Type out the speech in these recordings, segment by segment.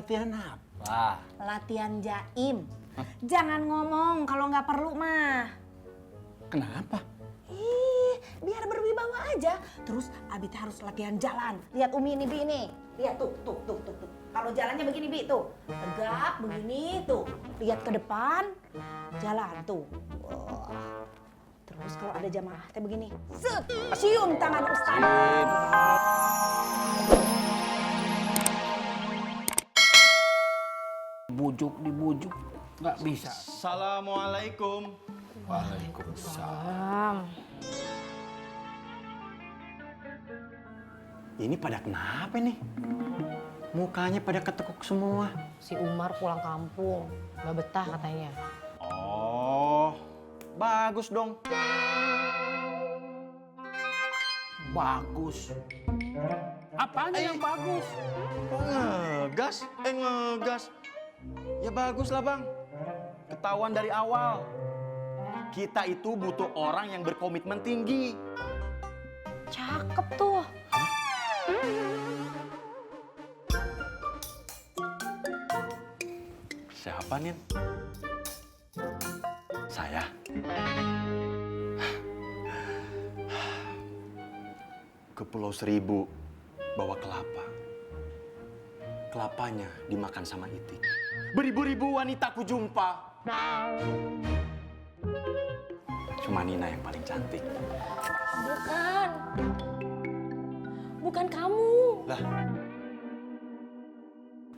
latihan apa? Latihan jaim. Jangan ngomong kalau nggak perlu mah. Kenapa? Biar berwibawa aja. Terus Abi harus latihan jalan. Lihat Umi ini, Bi ini. Lihat tuh. Kalau jalannya begini, Bi tuh. Tegak begini tuh. Lihat ke depan. Jalan tuh. Wah. Terus kalau ada jamaah teh begini. Set, cium tangan Ustaz. Dibujuk, nggak bisa. Assalamualaikum. Waalaikumsalam. Ini pada kenapa nih? Mukanya pada ketekuk semua. Si Umar pulang kampung, nggak betah katanya. Oh, bagus dong. Bagus. Apanya yang bagus? Ngegas. Ya bagus lah bang. Ketahuan dari awal. Kita itu butuh orang yang berkomitmen tinggi. Cakep tuh. Siapa Nin? Saya. Ke Pulau Seribu bawa kelapa. Kelapanya dimakan sama itik. Beribu-ribu wanita ku jumpa. Cuma Nina yang paling cantik. Bukan kamu. Lah,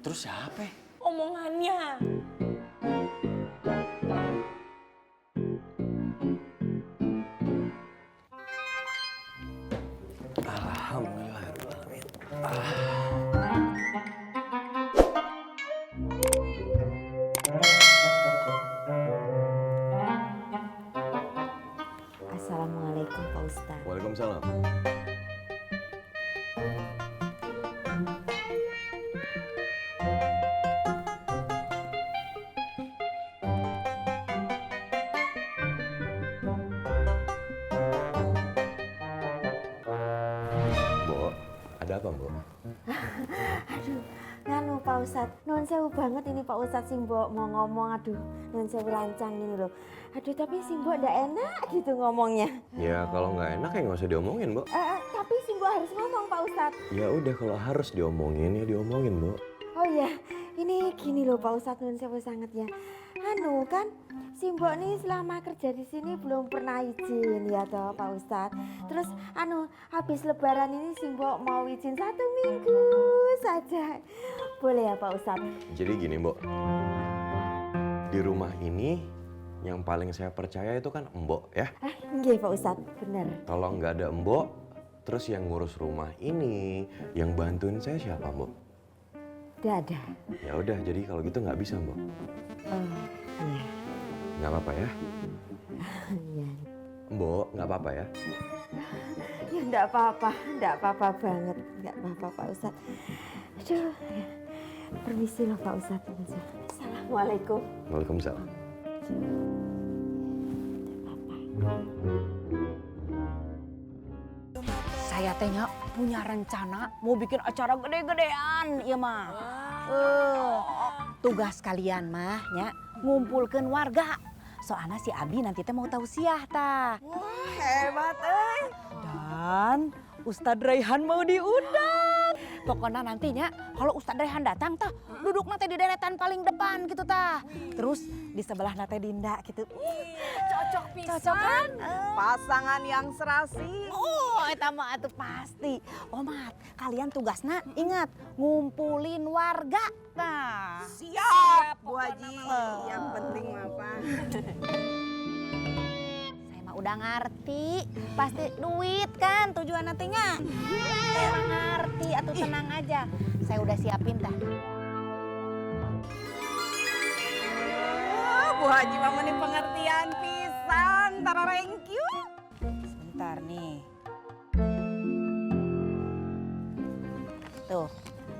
terus siapa? Omongannya. Alhamdulillah. Assalamualaikum Pak Ustaz. Waalaikumsalam. Mbok, ada apa Mbok? Aduh, nganu Pak Ustadz, non sewu banget ini Pak Ustadz sing mbok mau ngomong, aduh non sewu lancang ini loh. Aduh tapi sing mbok ndak enak gitu ngomongnya. Ya kalau nggak enak ya nggak usah diomongin Mbok. Tapi sing mbok harus ngomong Pak Ustadz. Ya udah kalau harus diomongin ya diomongin Mbok. Oh iya, ini gini loh Pak Ustadz, non sewu sangat ya. Anu kan, si mbok nih selama kerja di sini belum pernah izin ya toh Pak Ustadz. Terus anu habis lebaran ini si mbok mau izin 1 minggu saja. Boleh ya Pak Ustadz? Jadi gini Mbok, di rumah ini yang paling saya percaya itu kan Mbok ya. Nggih Pak Ustadz, bener. Kalau nggak ada Mbok, terus yang ngurus rumah ini, yang bantuin saya siapa Mbok? Udah ada. Ya udah, jadi kalau gitu nggak bisa Mbok. Oh iya. Nggak apa-apa ya. Iya. Mbok, nggak apa-apa ya. Ya enggak apa-apa banget, enggak apa-apa Pak Ustadz. Aduh, ya. Permisi loh Pak Ustadz. Assalamualaikum. Waalaikumsalam. Saya tehnya punya rencana mau bikin acara gede-gedean, iya mah. Tugas kalian mah ya ngumpulkan warga. Soalnya si Abi nanti teh mau tausiah tah. Wah, hebat Dan Ustadz Raihan mau diundang. Pokoknya nantinya kalau Ustadz Raihan datang tah duduk nanti di deretan paling depan gitu tah. Terus di sebelah nate Dinda gitu. Cocok pisan. Cocok kan? Pasangan yang serasi. Oh, eta mah atuh pasti. Omat, kalian tugasna ingat ngumpulin warga. Nah, Siap, Bu Haji. Yang penting mah apa? saya mah udah ngerti. Pasti duit kan tujuan nantinya. Saya mah ngerti, atuh tenang aja. Saya udah siapin dah. Bu Haji mah meni pengertian pisan. Tara thank you. Sebentar nih. Tuh.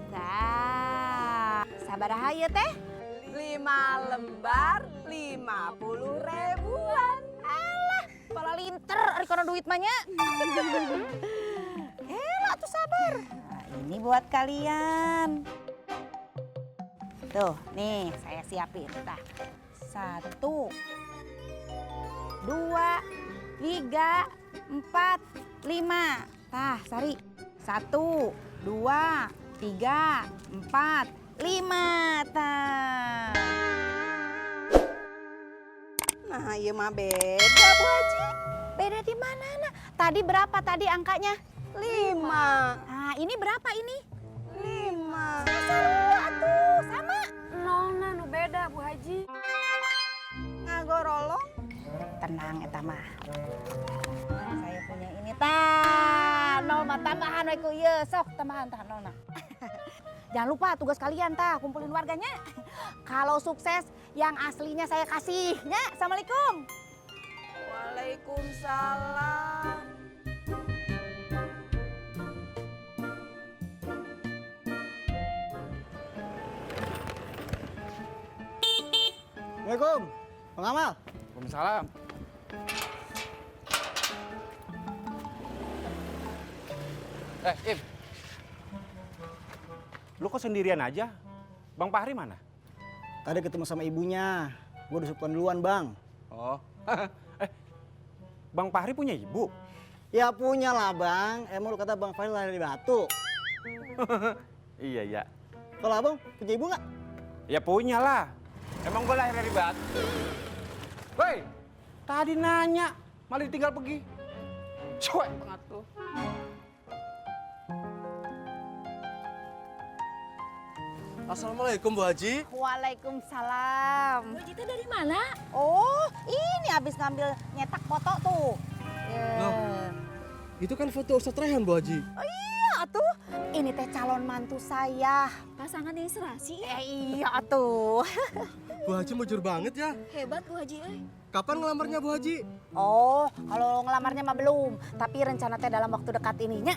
Nah, sabar aja teh. 5 lembar 50 ribuan. Alah, pala linter ari kana duit mah nya. Elah tuh sabar. Nah, ini buat kalian. Tuh, nih saya siapin. Tah. 1, 2, 3, 4, 5. Tah, Sari. 1, 2, 3, 4, 5. Tah. Nah, iya mah beda, Bu Haji. Beda di mana, Nak? Tadi berapa tadi angkanya? 5. Nah, ini berapa ini? 5. Sarua atuh, sama. Nona nu beda Bu Haji. Ngagorolong. Tenang eta mah. Saya punya ini tah. Nol mah tambahan we ku ieu, sok tambahan tah nolna. Jangan lupa tugas kalian tah, kumpulin warganya. Kalau sukses yang aslinya saya kasih. Ya, Assalamualaikum. Waalaikumsalam. Assalamualaikum, Bang Amal. Waalaikumsalam. Im. Lu kok sendirian aja? Bang Fahri mana? Tadi ketemu sama ibunya. Gue udah suapin duluan, Bang. Oh. Bang Fahri punya ibu? Ya punya lah, Bang. Emang lu kata Bang Fahri lahir di Batu. Iya, iya. Kalau Abang punya ibu nggak? Ya punya lah. Emang gue lahir dari Batu. Woi, tadi nanya, malah ditinggal pergi. Cuek banget tuh. Assalamualaikum Bu Haji. Waalaikumsalam. Bu Haji dari mana? Oh, ini habis ngambil nyetak foto tuh. Loh. Itu kan foto Ustadz Rehan Bu Haji. Oh iya tuh, ini teh calon mantu saya. Pasangan yang serasi. Iya tuh. Bu Haji mujur banget ya. Hebat Bu Haji euy. Kapan ngelamarnya Bu Haji? Oh, kalau ngelamarnya mah belum. Tapi rencana teh dalam waktu dekat ininya.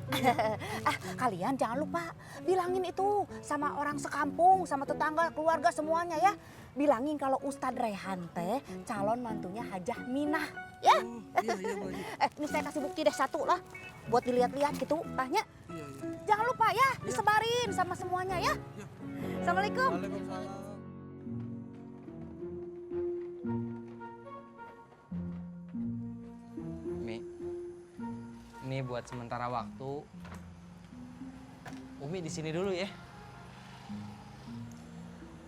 Kalian jangan lupa bilangin itu sama orang sekampung, sama tetangga, keluarga semuanya ya. Bilangin kalau Ustadz Rehan teh calon mantunya Hajah Minah. Ya. Iya Bu Haji. Ini saya kasih bukti deh satu lah. Buat dilihat-lihat gitu, tanya. Iya. Jangan lupa ya, disebarin sama semuanya ya. Assalamualaikum. Waalaikumsalam. Mi, ini buat sementara waktu. Umi di sini dulu ya.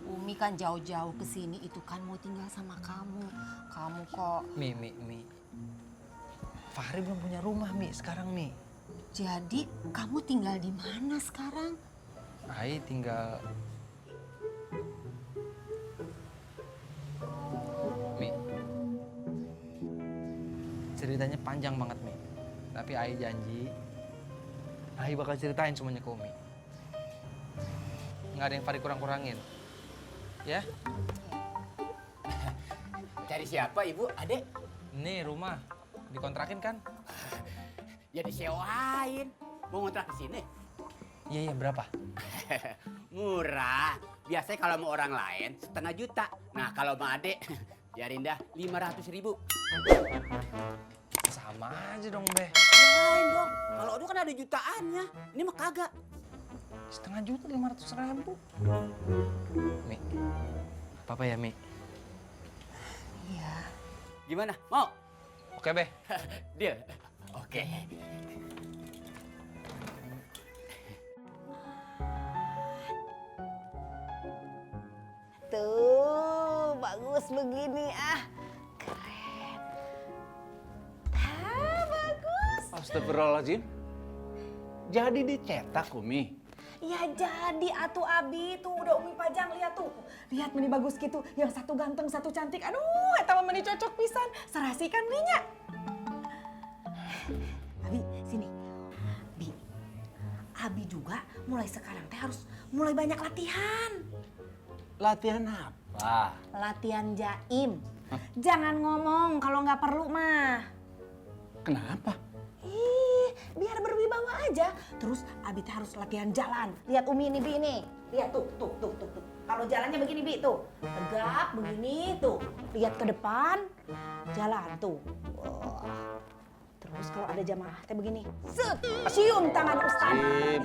Umi kan jauh-jauh ke sini itu kan mau tinggal sama kamu. Kamu kok Mi. Fahri belum punya rumah Mi sekarang Mi. jadi kamu tinggal di mana sekarang? Ai tinggal. Mi. Ceritanya panjang banget Mi. Tapi Ai janji, Ai bakal ceritain semuanya ke Umi. Nggak ada yang Fahri kurang-kurangin. Ya? Cari siapa ibu, adek? Ini rumah dikontrakin kan? Ya disewain. Mau ngontrak di sini? Iya, berapa? Murah. Biasanya kalau mau orang lain 1,5 juta. Nah kalau mau adek, biarin dah 500.000. Sama aja dong, Be. Lain dong. Kalau itu kan ada jutaannya. Ini mah kagak. 1,5 juta 500.000. Mi, apa ya Mi? Iya. Gimana? Mau? Oke, Be. Deal. Oke. Tuh, bagus begini keren. Bagus. Astagfirullahaladzim. Jadi dicetak, Umi. Ya jadi atuh Abi tuh udah Umi pajang lihat tuh. Lihat meni bagus gitu, yang satu ganteng, satu cantik. Aduh, eta mah meni cocok pisan. Serasi kan nya. Abi, sini. Bi. Abi juga mulai sekarang teh harus mulai banyak latihan. Latihan apa? Latihan jaim. Jangan ngomong kalau nggak perlu mah. Kenapa? Biar berwibawa aja. Terus Abi teh harus latihan jalan. Lihat Umi ini Bi ini. Lihat tuh. Kalau jalannya begini Bi tuh. Tegap begini tuh. Lihat ke depan. Jalan tuh. Wah. Terus kalau ada jamaah teh begini. Set. Cium tangan Ustaz. Cium.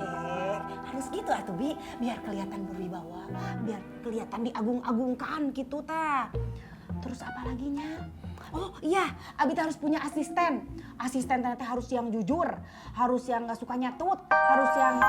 Aduh harus gitu atuh Bi, biar kelihatan berwibawa, biar kelihatan diagung-agungkan gitu ta. Terus apa laginya? Oh iya, Abi harus punya asisten. Asisten ternyata harus yang jujur, harus yang gak suka nyatut, harus yang